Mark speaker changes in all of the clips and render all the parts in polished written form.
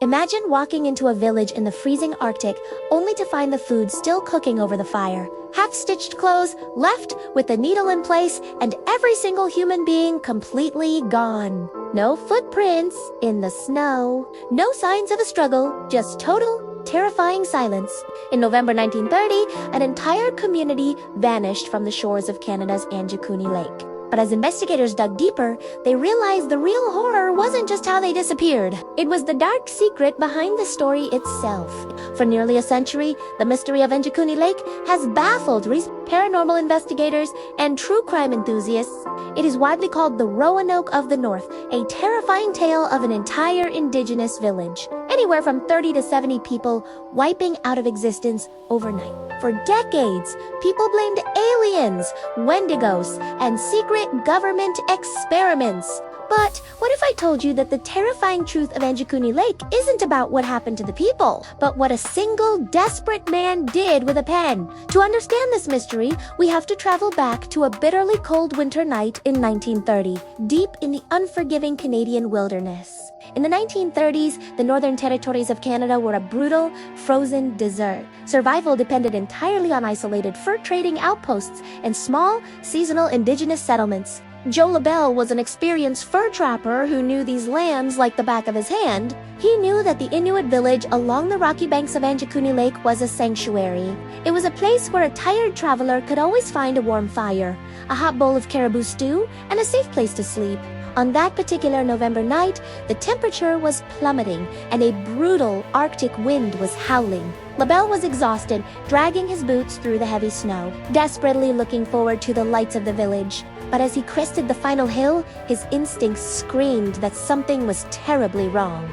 Speaker 1: Imagine walking into a village in the freezing Arctic only to find the food still cooking over the fire. Half-stitched clothes left with the needle in place and every single human being completely gone. No footprints in the snow. No signs of a struggle, just total, terrifying silence. In November 1930, an entire community vanished from the shores of Canada's Angikuni Lake. But as investigators dug deeper, they realized the real horror wasn't just how they disappeared. It was the dark secret behind the story itself. For nearly a century, the mystery of Angikuni Lake has baffled paranormal investigators and true crime enthusiasts. It is widely called the Roanoke of the North, a terrifying tale of an entire indigenous village. Anywhere from 30 to 70 people wiping out of existence overnight. For decades, people blamed aliens, Wendigos, and secret government experiments. But what if I told you that the terrifying truth of Angikuni Lake isn't about what happened to the people, but what a single desperate man did with a pen? To understand this mystery, we have to travel back to a bitterly cold winter night in 1930, deep in the unforgiving Canadian wilderness. In the 1930s, the northern territories of Canada were a brutal, frozen desert. Survival depended entirely on isolated fur-trading outposts and small, seasonal indigenous settlements. Joe Labelle was an experienced fur trapper who knew these lands like the back of his hand. He knew that the Inuit village along the rocky banks of Angikuni Lake was a sanctuary. It was a place where a tired traveler could always find a warm fire, a hot bowl of caribou stew, and a safe place to sleep. On that particular November night, the temperature was plummeting and a brutal Arctic wind was howling. Labelle was exhausted, dragging his boots through the heavy snow, desperately looking forward to the lights of the village. But as he crested the final hill, his instincts screamed that something was terribly wrong.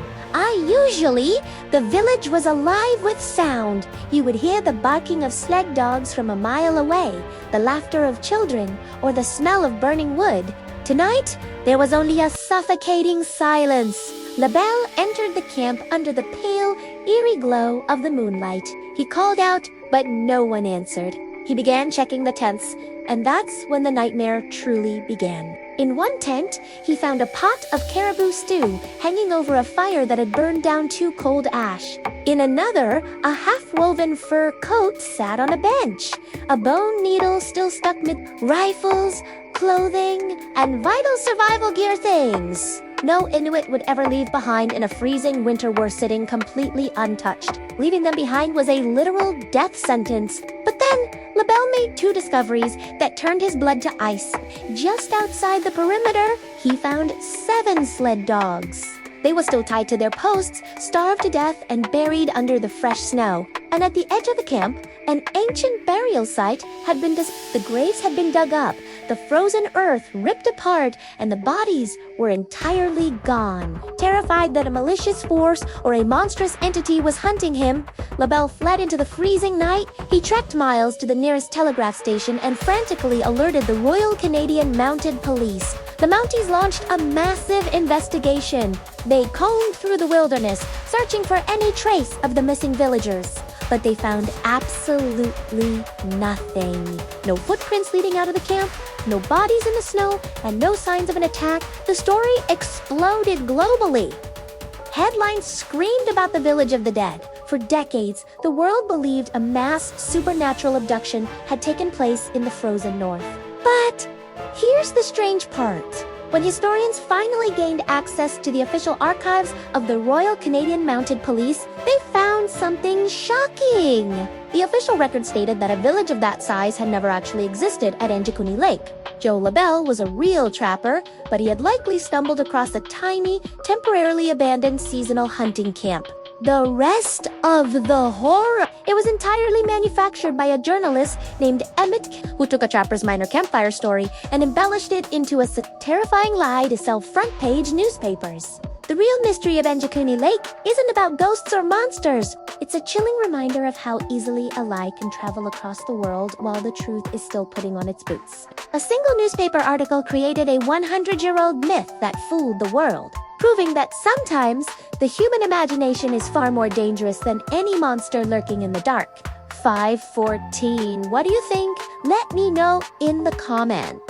Speaker 1: The village was alive with sound. You would hear the barking of sled dogs from a mile away, the laughter of children, or the smell of burning wood. Tonight, there was only a suffocating silence. Labelle entered the camp under the pale, eerie glow of the moonlight. He called out, but no one answered. He began checking the tents, and that's when the nightmare truly began. In one tent, he found a pot of caribou stew hanging over a fire that had burned down to cold ash. In another, a half-woven fur coat sat on a bench. A bone needle still stuck mid rifles, clothing, and vital survival gear things. No Inuit would ever leave behind in a freezing winter war sitting completely untouched. Leaving them behind was a literal death sentence. But then, Labelle made two discoveries that turned his blood to ice. Just outside the perimeter, he found 7 sled dogs. They were still tied to their posts, starved to death, and buried under the fresh snow. And at the edge of the camp, an ancient burial site had been the graves had been dug up, the frozen earth ripped apart, and the bodies were entirely gone. Terrified that a malicious force or a monstrous entity was hunting him, Labelle fled into the freezing night. He trekked miles to the nearest telegraph station and frantically alerted the Royal Canadian Mounted Police. The Mounties launched a massive investigation. They combed through the wilderness, searching for any trace of the missing villagers. But they found absolutely nothing. No footprints leading out of the camp, no bodies in the snow, and no signs of an attack. The story exploded globally. Headlines screamed about the village of the dead. For decades, the world believed a mass supernatural abduction had taken place in the frozen north. But here's the strange part. When historians finally gained access to the official archives of the Royal Canadian Mounted Police, they found something shocking. The official record stated that a village of that size had never actually existed at Angikuni Lake. Joe Labelle was a real trapper, but he had likely stumbled across a tiny, temporarily abandoned seasonal hunting camp. The rest of the horror. It was entirely manufactured by a journalist named Emmett, who took a trapper's minor campfire story and embellished it into a terrifying lie to sell front-page newspapers. The real mystery of Angikuni Lake isn't about ghosts or monsters. It's a chilling reminder of how easily a lie can travel across the world while the truth is still putting on its boots. A single newspaper article created a 100-year-old myth that fooled the world, proving that sometimes the human imagination is far more dangerous than any monster lurking in the dark. 514. What do you think? Let me know in the comments.